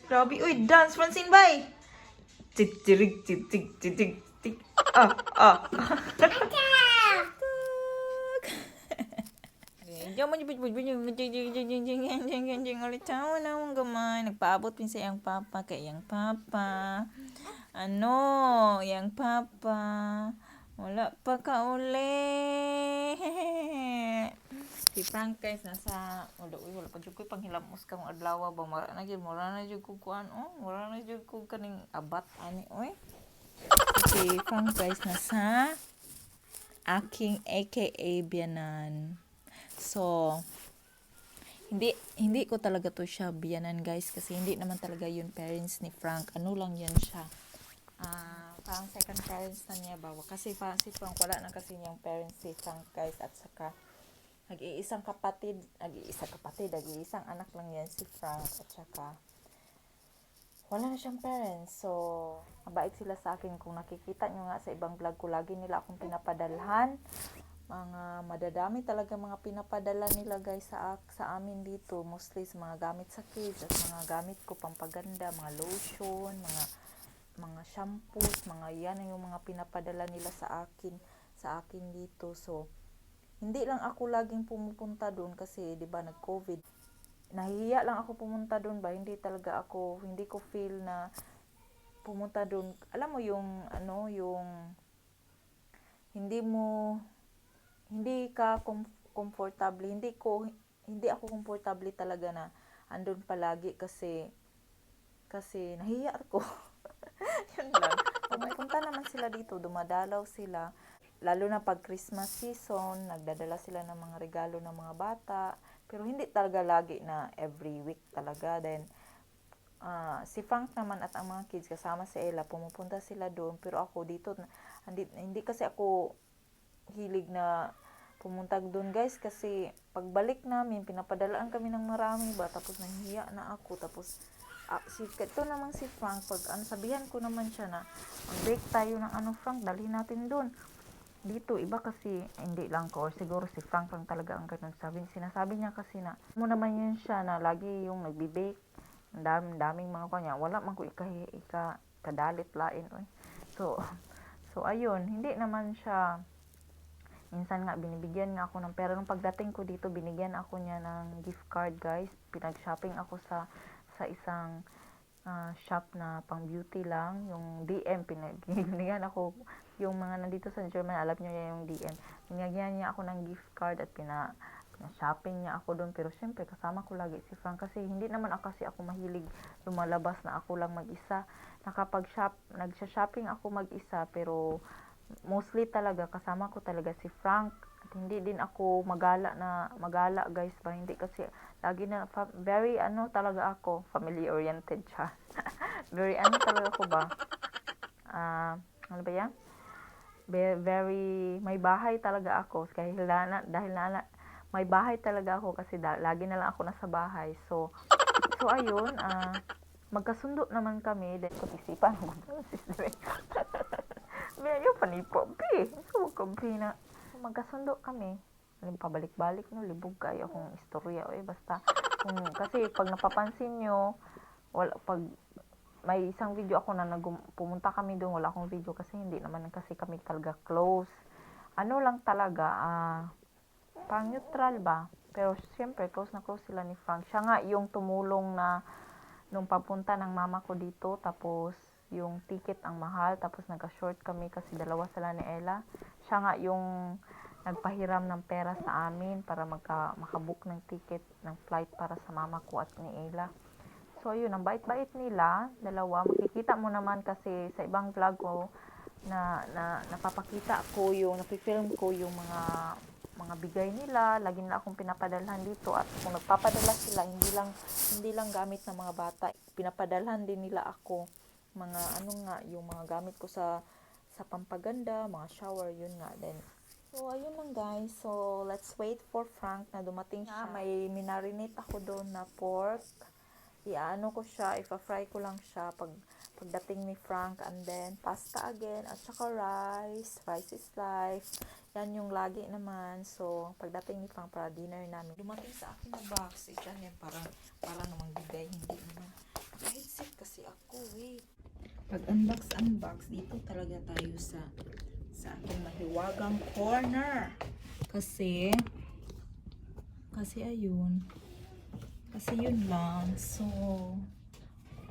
Grabe, uy, dance, Francine, bay! Tik-tirik, tik-tik, tik-tik, tik. Ah. Nagpaabot pin sa iyang papa kay iyang papa. Ano, iyang papa. Wala pa ka uli. Si Frank guys nasa wala pa jud ko panghilamos kang adlaw ba mara na jud ko kuan mara na jud ko kaning abat ani oy. Si Frank guys nasa AKING aka BYENAN. So hindi ko talaga to siya biyanan guys kasi hindi naman talaga yun parents ni Frank. Ano lang yan siya. Parang second parents na niya ba kasi si Frank wala na kasi niyang parents si Frank guys at saka nag-iisang anak lang yan si Frank at saka wala na siyang parents. So, mabait sila sa akin. Kung nakikita nyo nga sa ibang vlog ko, lagi nila akong pinapadalhan. Mga madadami talaga mga pinapadala nila guys sa amin dito. Mostly sa mga gamit sa kids at mga gamit ko pampaganda, mga lotion, mga shampoos, mga yan yung mga pinapadala nila sa akin dito. So, hindi lang ako laging pumupunta doon kasi 'di ba nag-COVID. Nahihiya lang ako pumunta doon ba, hindi ko feel na pumunta doon. Alam mo yung yung hindi ka comfortable, hindi ako comfortable talaga na andun palagi kasi nahihiya ako. Yun lang. Pumunta naman sila dito, dumadalaw sila. Lalo na pag Christmas season, nagdadala sila ng mga regalo ng mga bata. Pero hindi talaga lagi na every week talaga. Then, si Frank naman at ang mga kids kasama si Ella, pumupunta sila doon. Pero ako dito, hindi kasi ako hilig na pumunta doon guys. Kasi pagbalik namin, pinapadalaan kami ng marami ba. Tapos nahihiya na ako. Tapos, ito naman si Frank, pag sabihan ko naman siya na mag-break tayo ng Frank, dalhin natin doon. Dito, iba kasi, hindi lang ko, or siguro si Frank lang talaga ang ganun sinasabi niya kasi na, mo naman yun siya na lagi yung nagbibake, daming mga kanya, wala man ko kadalit lain. So, ayun, hindi naman siya, minsan nga, binibigyan nga ako ng pera. Nung pagdating ko dito, binigyan ako niya ng gift card guys, pinag-shopping ako sa isang shop na pang beauty lang, yung DM, binigyan ako, yung mga nandito sa German, alam nyo yan yung DM, binigyan niya ako ng gift card at shopping niya ako doon. Pero syempre kasama ko lagi si Frank kasi hindi naman kasi ako mahilig lumalabas na ako lang mag-isa. Nagsha-shopping ako mag-isa, pero mostly talaga kasama ko talaga si Frank. At hindi din ako magala guys ba, hindi kasi lagi na very talaga ako, family oriented siya. Very talaga ako ba, ano ba yan, very may bahay talaga ako dahil may bahay talaga ako kasi lagi na lang ako nasa bahay. So ayun, magkasundo naman kami. Then ko isipan sister. Medyo panipo so na magkasundo kami. Pabalik-balik no, libog kayo akong istorya basta kasi pag napapansin nyo, pag may isang video ako na pumunta kami doon, wala akong video kasi hindi naman kasi kami talaga close. Lang talaga, pang neutral ba? Pero siyempre, close na close sila ni Frank. Siya nga yung tumulong na nung papunta ng mama ko dito, tapos yung ticket ang mahal, tapos nagka-short kami kasi dalawa sila ni Ella. Siya nga yung nagpahiram ng pera sa amin para makabook ng ticket ng flight para sa mama ko at ni Ella. So, ayun, ang bait-bait nila, dalawa. Makikita mo naman kasi sa ibang vlog ko na napapakita ko napifilm ko yung mga bigay nila. Lagi nila akong pinapadalhan dito. At kung nagpapadala sila, hindi lang gamit ng mga bata. Pinapadalhan din nila ako. Mga yung mga gamit ko sa pampaganda, mga shower, yun nga. Then, so, ayun lang guys. So, let's wait for Frank na dumating siya. May minarinate ako doon na pork. Ko siya, ipa-fry ko lang siya pagdating ni Frank, and then pasta again, at saka rice is life, yan yung lagi naman. So pagdating ni Frank para dinner namin, dumating sa akin na box, yan para namang bigay, hindi naman Headset kasi ako, wait. Pag unbox, dito talaga tayo sa aking mahiwagang corner. Kasi ayun. Kasi yun lang. So,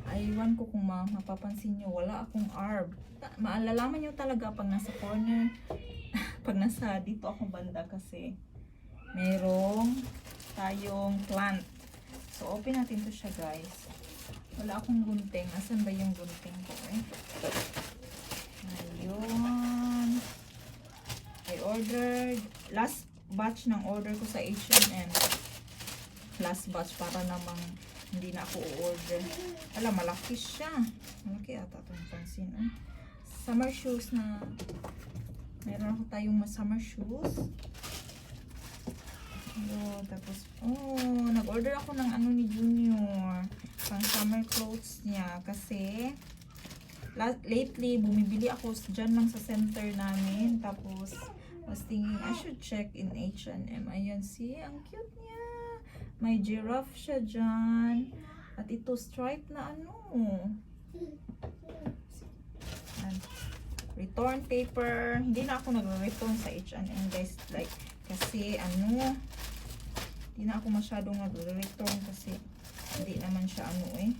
aywan ko kung mapapansin nyo, wala akong arb. Maalalaman nyo talaga pag nasa corner, pag nasa dito akong banda kasi merong tayong plant. So, open natin to siya, guys. Wala akong gunting. Asan ba yung gunting ko, eh? Ayun. I ordered, last batch ng order ko sa H&M. Last batch para namang hindi na ako order. Wala, malaki siya. Malaki ata itong pansin, eh. Summer shoes na, meron ako tayong summer shoes. Tapos, nag-order ako ng ano ni Junior. Pang summer clothes niya. Kasi, lately, bumibili ako dyan lang sa center namin. Tapos, was thinking, I should check in H&M. Ayan, see? Ang cute niya. May giraffe siya dyan. At ito, stripe na ano. And, return paper. Hindi na ako nag-return sa H&M, guys. Like, kasi, ano, hindi na ako masyadong nag-return kasi hindi naman siya ano eh.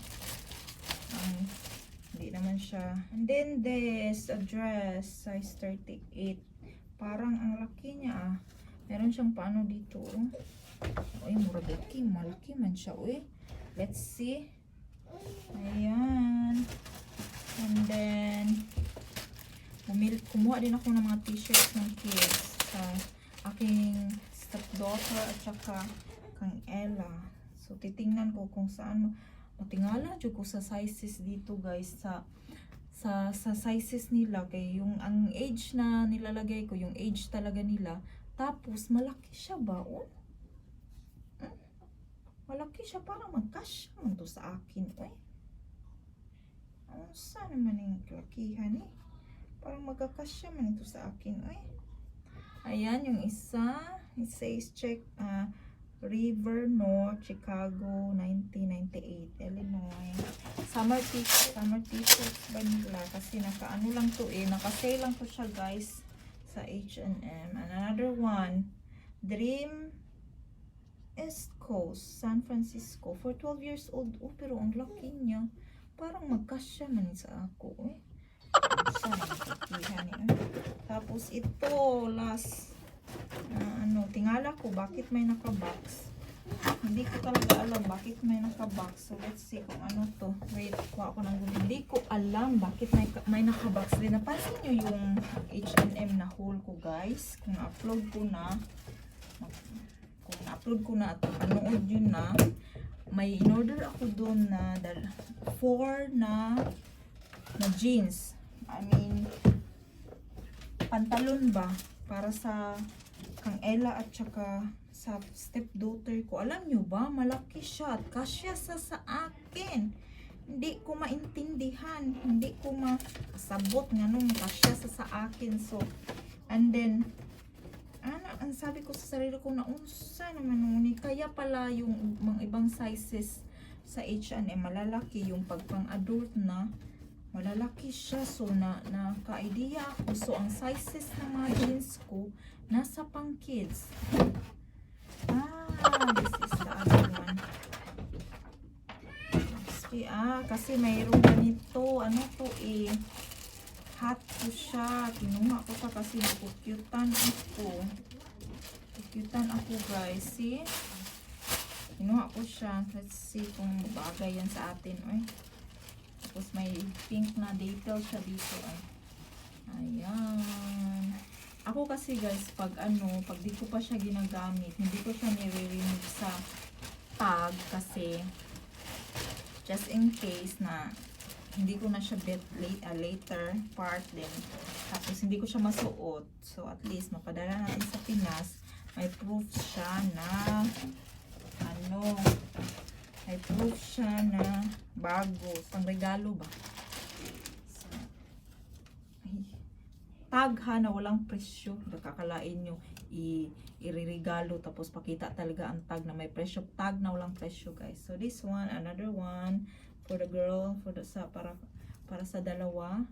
Hindi naman siya. And then this, a dress, size 38. Parang ang laki niya ah. Meron siyang paano dito. Ay, muragaki. Malaki man siya eh. Let's see. Ayan. And then, kumuha din ako ng mga t-shirts ng kids sa aking stepdaughter at saka kang Ella. So, titingnan ko kung saan matingala dyan ko sa sizes dito, guys. Sa sizes nila. Kaya yung ang age na nilalagay ko, yung age talaga nila. Tapos, malaki siya ba? Oh? Malaki siya. Parang magkasya man to sa akin. Eh. Saan naman yung lakihan eh? Parang magkakasya man ito sa akin. Eh. Ayan, yung isa. It says, check, River North, Chicago, 1998, Illinois. Summer t-shirt ba nila? Kasi naka-ano lang to eh. Naka-sale lang to siya, guys, sa H&M. Another one, Dream East Coast, San Francisco. For 12 years old. Oh, pero ang laki niya. Parang magkasya man sa ako eh. Tapos ito, last tingala ko bakit may naka-box. Hindi ko talaga alam bakit may naka-box. So let's see kung ano to. Wait, kuha ko ng gulo. Hindi ko alam bakit may naka-box din. Napansin nyo yung H&M na haul ko, guys. Kung na-upload ko na at panood yun na, may in-order ako doon na 4 na jeans. I mean, pantalon ba? Para sa kang Ella at saka sa stepdaughter ko. Alam nyo ba? Malaki siya. Kasya sa akin. Hindi ko maintindihan. Hindi ko masabot nga nung kasya sa akin. So, and then, ang sabi ko sa sarili ko na unsa naman nung kaya pala yung mga ibang sizes sa H&M malalaki. Yung pagpang adult na malalaki siya. So, naka-idea ako. So, ang sizes ng mga jeans ko, nasa pang kids. This is the other one. Kasi mayroong ganito. Ano to eh? Hot ko siya. Kinuha ko siya kasi nakukyutan ako. Kukyutan ako, guys. See? Kinuha ko siya. Let's see kung bagay yan sa atin. Ay. Tapos may pink na detail siya dito. Ay. Ayan. Ako kasi, guys, pag di ko pa siya ginagamit, hindi ko siya nire-remove sa tag kasi just in case na hindi ko na siya later part din. Tapos hindi ko siya masuot. So at least mapadala natin sa Pinas. May proof siya na may proof siya na bago. Pang regalo ba? Tag ha na walang presyo. Nakakalain nyo iririgalo tapos pakita talaga ang tag na may presyo. Tag na walang presyo, guys. So this one, another one for the girl, para sa dalawa.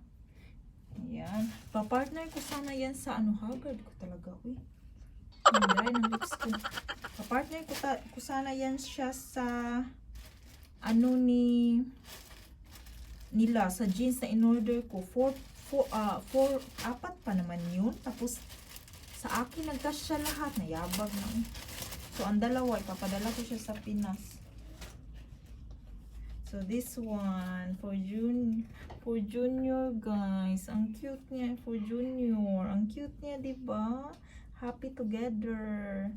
Ayan. Pa-partner ko sana yan sa ano, haggard ko talaga, uy. Dry ng lips ko. Pa-partner ko sana yan siya sa ano ni nila, sa jeans na in-order ko. 4 pa naman yun. Tapos, sa akin nagkasya lahat. Nayabag na. So, ang dalawa, ipapadala ko siya sa Pinas. So, this one, for junior, guys. Ang cute niya, for junior. Ang cute niya, diba? Happy together.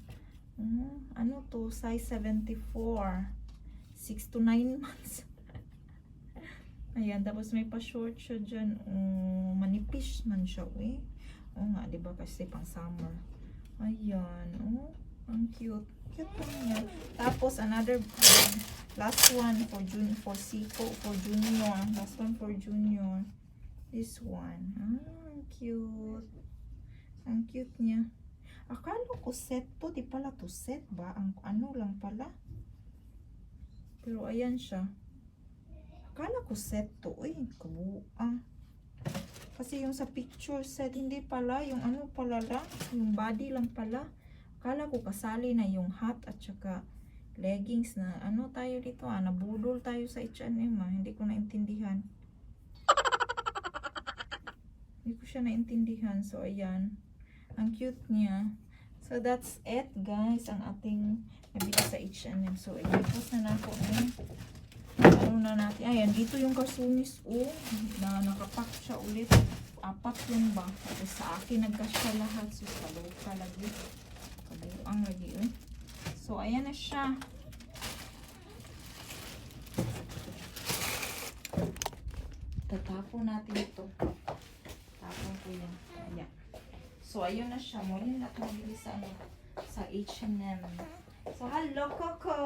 Ano to? Size 74. 6 to 9 months. Ayan, tapos may pa-short siya dyan. Manipis man siya, eh. Nga, diba? Kasi pang summer. Ayan, ang cute. Cute pa niya. Tapos, another, last one for junior. Last one for junior. This one. Ang cute. Ang cute niya. Akala ko set to. Di pala to set ba? Ang ano lang pala. Pero, ayan siya. Akala ko set to. Uy, kabuang. Kasi yung sa picture set, hindi pala. Yung ano pala lang. Yung body lang pala. Akala ko kasali na yung hat at saka leggings na ano tayo dito. Nabudol tayo sa H&M. Hindi ko naintindihan. Hindi ko siya naintindihan. So, ayan. Ang cute niya. So, that's it, guys. Ang ating nabili sa H&M. So, i-post na natin. Ano na natin. Ayan, dito yung kasunis. Na nakapack siya ulit. 4 yun ba? Tapos sa akin nagkasya lahat. So, kaloka lagi. Kabuang lagi, eh. So, ayan na siya. Tatapon natin ito. Tapon ko yan. Ayan. So, ayun na siya. Mo yun natin mabili sa H&M. So, hello, Coco!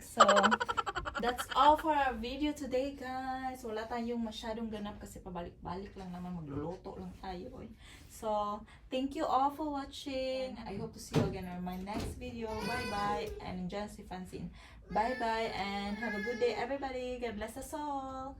So, that's all for our video today, guys. Wala tayong masyadong ganap kasi pabalik-balik lang naman. Magluluto lang tayo. So, thank you all for watching. I hope to see you again on my next video. Bye-bye. And Jene Fancy. Bye-bye and have a good day, everybody. God bless us all.